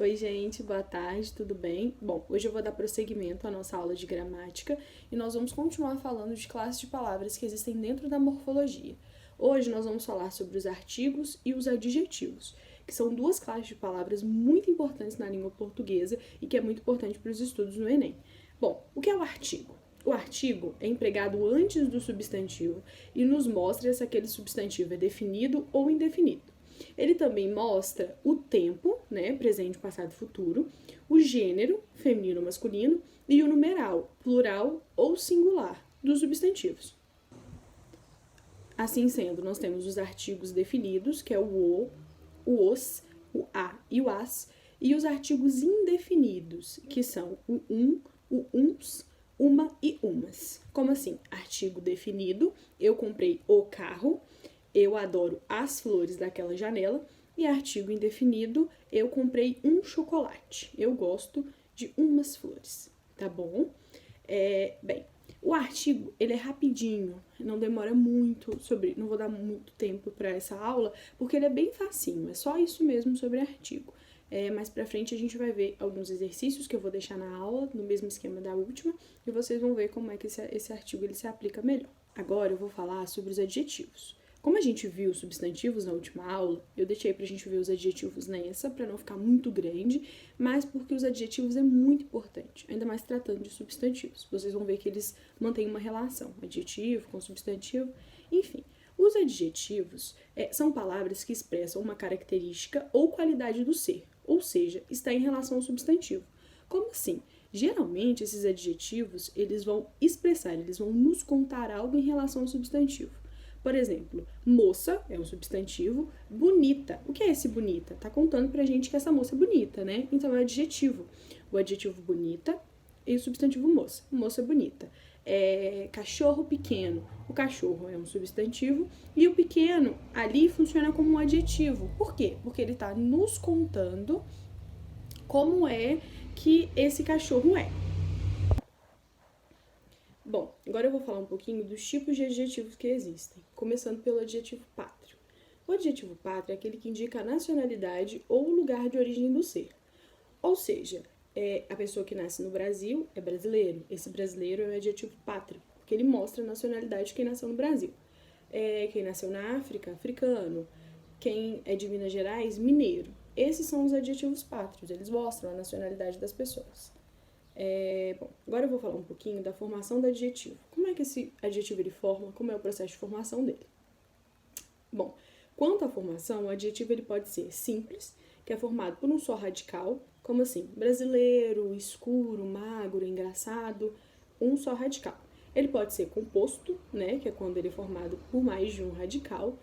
Oi, gente, boa tarde, tudo bem? Bom, hoje eu vou dar prosseguimento à nossa aula de gramática e nós vamos continuar falando de classes de palavras que existem dentro da morfologia. Hoje nós vamos falar sobre os artigos e os adjetivos, que são duas classes de palavras muito importantes na língua portuguesa e que é muito importante para os estudos no Enem. Bom, o que é o artigo? O artigo é empregado antes do substantivo e nos mostra se aquele substantivo é definido ou indefinido. Ele também mostra o tempo, né, presente, passado e futuro, o gênero, feminino ou masculino, e o numeral, plural ou singular, dos substantivos. Assim sendo, nós temos os artigos definidos, que é o os, o a e o as, e os artigos indefinidos, que são o uns, uma e umas. Como assim? Artigo definido, eu comprei o carro, eu adoro as flores daquela janela. E artigo indefinido, eu comprei um chocolate. Eu gosto de umas flores, tá bom? Bem, o artigo, ele é rapidinho, não demora muito não vou dar muito tempo para essa aula, porque ele é bem facinho, é só isso mesmo sobre artigo. Mais pra frente a gente vai ver alguns exercícios que eu vou deixar na aula, no mesmo esquema da última, e vocês vão ver como é que esse artigo ele se aplica melhor. Agora eu vou falar sobre os adjetivos. Como a gente viu os substantivos na última aula, eu deixei pra gente ver os adjetivos nessa, pra não ficar muito grande, mas porque os adjetivos é muito importante, ainda mais tratando de substantivos. Vocês vão ver que eles mantêm uma relação, adjetivo com substantivo, enfim. Os adjetivos são palavras que expressam uma característica ou qualidade do ser, ou seja, está em relação ao substantivo. Como assim? Geralmente, esses adjetivos, eles vão expressar, eles vão nos contar algo em relação ao substantivo. Por exemplo, moça é um substantivo, bonita. O que é esse bonita? Tá contando pra gente que essa moça é bonita, né? Então é adjetivo. O adjetivo bonita e o substantivo moça. Moça bonita. Cachorro pequeno. O cachorro é um substantivo e o pequeno ali funciona como um adjetivo. Por quê? Porque ele tá nos contando como é que esse cachorro é. Bom, agora eu vou falar um pouquinho dos tipos de adjetivos que existem, começando pelo adjetivo pátrio. O adjetivo pátrio é aquele que indica a nacionalidade ou o lugar de origem do ser. Ou seja, a pessoa que nasce no Brasil é brasileiro. Esse brasileiro é o adjetivo pátrio, porque ele mostra a nacionalidade de quem nasceu no Brasil. Quem nasceu na África, africano. Quem é de Minas Gerais, mineiro. Esses são os adjetivos pátrios, eles mostram a nacionalidade das pessoas. Bom, agora eu vou falar um pouquinho da formação do adjetivo. Como é que esse adjetivo ele forma? Como é o processo de formação dele? Bom, quanto à formação, o adjetivo ele pode ser simples, que é formado por um só radical, como assim? Brasileiro, escuro, magro, engraçado, um só radical. Ele pode ser composto, né, que é quando ele é formado por mais de um radical,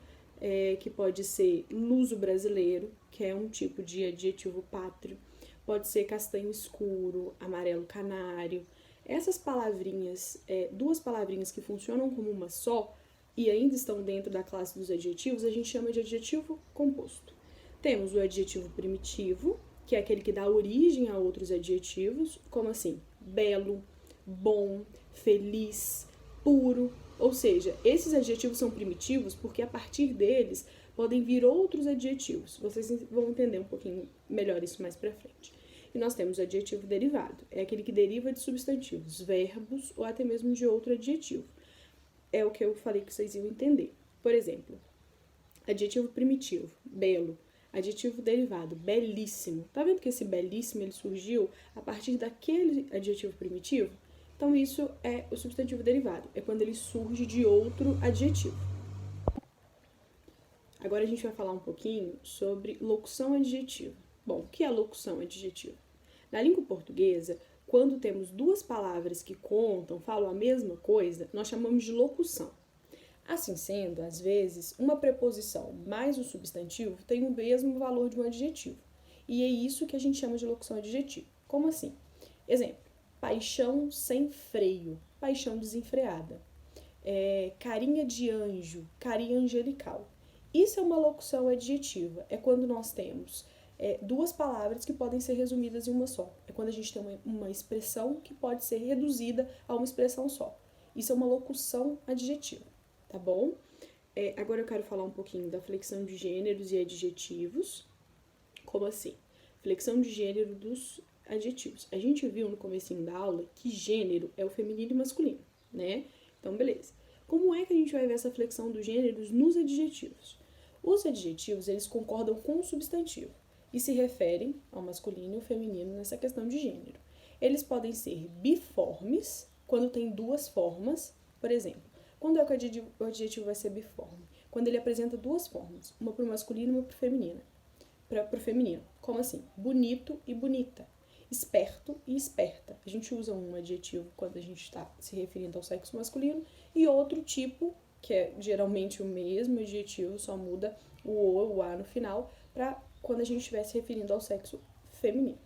que pode ser luso-brasileiro, que é um tipo de adjetivo pátrio. Pode ser castanho escuro, amarelo canário. Essas palavrinhas, duas palavrinhas que funcionam como uma só e ainda estão dentro da classe dos adjetivos, a gente chama de adjetivo composto. Temos o adjetivo primitivo, que é aquele que dá origem a outros adjetivos, como assim, belo, bom, feliz, puro. Ou seja, esses adjetivos são primitivos porque a partir deles podem vir outros adjetivos. Vocês vão entender um pouquinho melhor isso mais pra frente. E nós temos o adjetivo derivado. É aquele que deriva de substantivos, verbos ou até mesmo de outro adjetivo. É o que eu falei que vocês iam entender. Por exemplo, adjetivo primitivo, belo. Adjetivo derivado, belíssimo. Tá vendo que esse belíssimo ele surgiu a partir daquele adjetivo primitivo? Então isso é o substantivo derivado. É quando ele surge de outro adjetivo. Agora a gente vai falar um pouquinho sobre locução adjetiva. Bom, o que é locução adjetiva? Na língua portuguesa, quando temos duas palavras que contam, falam a mesma coisa, nós chamamos de locução. Assim sendo, às vezes, uma preposição mais o substantivo tem o mesmo valor de um adjetivo. E é isso que a gente chama de locução adjetiva. Como assim? Exemplo, paixão sem freio, paixão desenfreada. Carinha de anjo, carinha angelical. Isso é uma locução adjetiva. É quando nós temos duas palavras que podem ser resumidas em uma só. É quando a gente tem uma expressão que pode ser reduzida a uma expressão só. Isso é uma locução adjetiva, tá bom? Agora eu quero falar um pouquinho da flexão de gêneros e adjetivos. Como assim? flexão de gênero dos adjetivos. A gente viu no comecinho da aula que gênero é o feminino e masculino, né? Então, beleza. Como é que a gente vai ver essa flexão dos gêneros nos adjetivos? Os adjetivos, eles concordam com o substantivo e se referem ao masculino e ao feminino nessa questão de gênero. Eles podem ser biformes, quando tem duas formas, por exemplo. Quando é que o adjetivo vai ser biforme? Quando ele apresenta duas formas, uma para o masculino e uma para o feminino. Como assim? Bonito e bonita. Esperto e esperta. A gente usa um adjetivo quando a gente está se referindo ao sexo masculino e outro tipo, que é geralmente o mesmo adjetivo, só muda o O ou o A no final, para quando a gente estiver se referindo ao sexo feminino.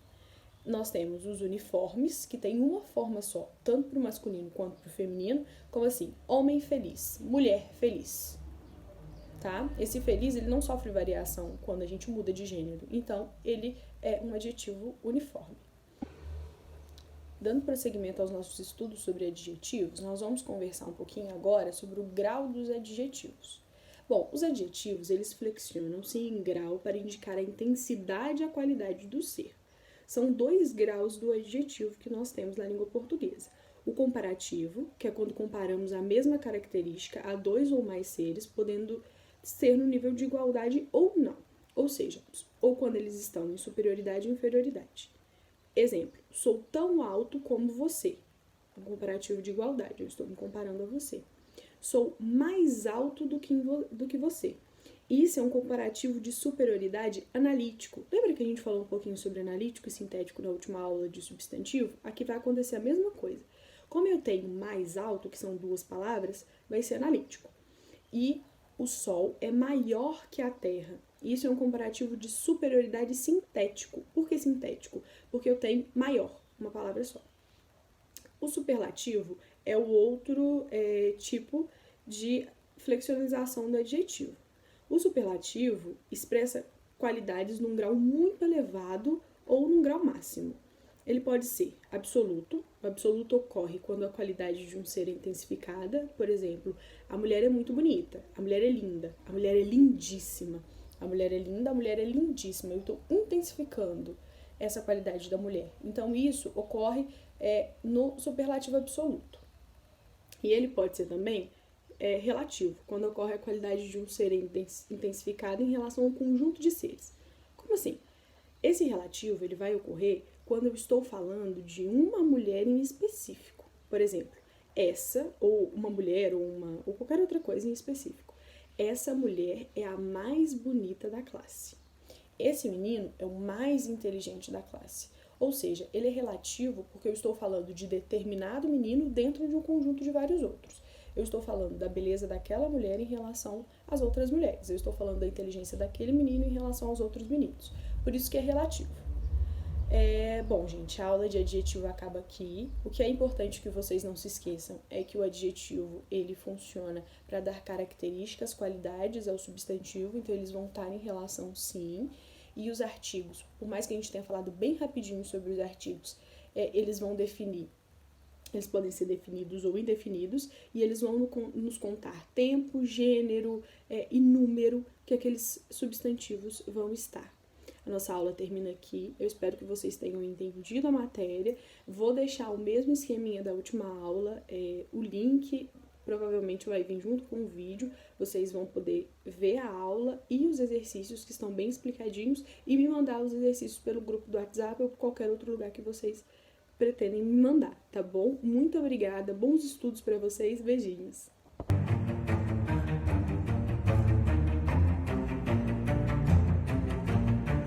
Nós temos os uniformes, que tem uma forma só, tanto para o masculino quanto para o feminino, como assim, homem feliz, mulher feliz, tá? Esse feliz, ele não sofre variação quando a gente muda de gênero, então ele é um adjetivo uniforme. Dando prosseguimento aos nossos estudos sobre adjetivos, nós vamos conversar um pouquinho agora sobre o grau dos adjetivos. Bom, os adjetivos, eles flexionam-se em grau para indicar a intensidade e a qualidade do ser. São 2 graus do adjetivo que nós temos na língua portuguesa. O comparativo, que é quando comparamos a mesma característica a 2 ou mais seres, podendo ser no nível de igualdade ou não. Ou seja, ou quando eles estão em superioridade ou inferioridade. Exemplo, sou tão alto como você. Um comparativo de igualdade, eu estou me comparando a você. Sou mais alto do que você. Isso é um comparativo de superioridade analítico. Lembra que a gente falou um pouquinho sobre analítico e sintético na última aula de substantivo? Aqui vai acontecer a mesma coisa. Como eu tenho mais alto, que são 2 palavras, vai ser analítico. E o Sol é maior que a Terra. Isso é um comparativo de superioridade sintético. Por que sintético? Porque eu tenho maior, uma palavra só. O superlativo é o outro tipo de flexionização do adjetivo. O superlativo expressa qualidades num grau muito elevado ou num grau máximo. Ele pode ser absoluto. O absoluto ocorre quando a qualidade de um ser é intensificada. Por exemplo, a mulher é muito bonita, a mulher é linda, a mulher é lindíssima. A mulher é linda, a mulher é lindíssima. Eu estou intensificando essa qualidade da mulher. Então, isso ocorre no superlativo absoluto. E ele pode ser também relativo, quando ocorre a qualidade de um ser intensificada em relação ao conjunto de seres. Como assim? Esse relativo ele vai ocorrer quando eu estou falando de uma mulher em específico. Por exemplo, essa, ou uma mulher, ou qualquer outra coisa em específico. Essa mulher é a mais bonita da classe. Esse menino é o mais inteligente da classe. Ou seja, ele é relativo porque eu estou falando de determinado menino dentro de um conjunto de vários outros. Eu estou falando da beleza daquela mulher em relação às outras mulheres. Eu estou falando da inteligência daquele menino em relação aos outros meninos. Por isso que é relativo. Bom, gente, a aula de adjetivo acaba aqui. O que é importante que vocês não se esqueçam é que o adjetivo, ele funciona para dar características, qualidades ao substantivo, então eles vão estar em relação sim. E os artigos, por mais que a gente tenha falado bem rapidinho sobre os artigos, eles vão definir, eles podem ser definidos ou indefinidos, e eles vão nos contar tempo, gênero e número que aqueles substantivos vão estar. A nossa aula termina aqui, eu espero que vocês tenham entendido a matéria. Vou deixar o mesmo esqueminha da última aula, o link provavelmente vai vir junto com o vídeo, vocês vão poder ver a aula e os exercícios que estão bem explicadinhos e me mandar os exercícios pelo grupo do WhatsApp ou por qualquer outro lugar que vocês pretendem me mandar, tá bom? Muito obrigada, bons estudos para vocês, beijinhos!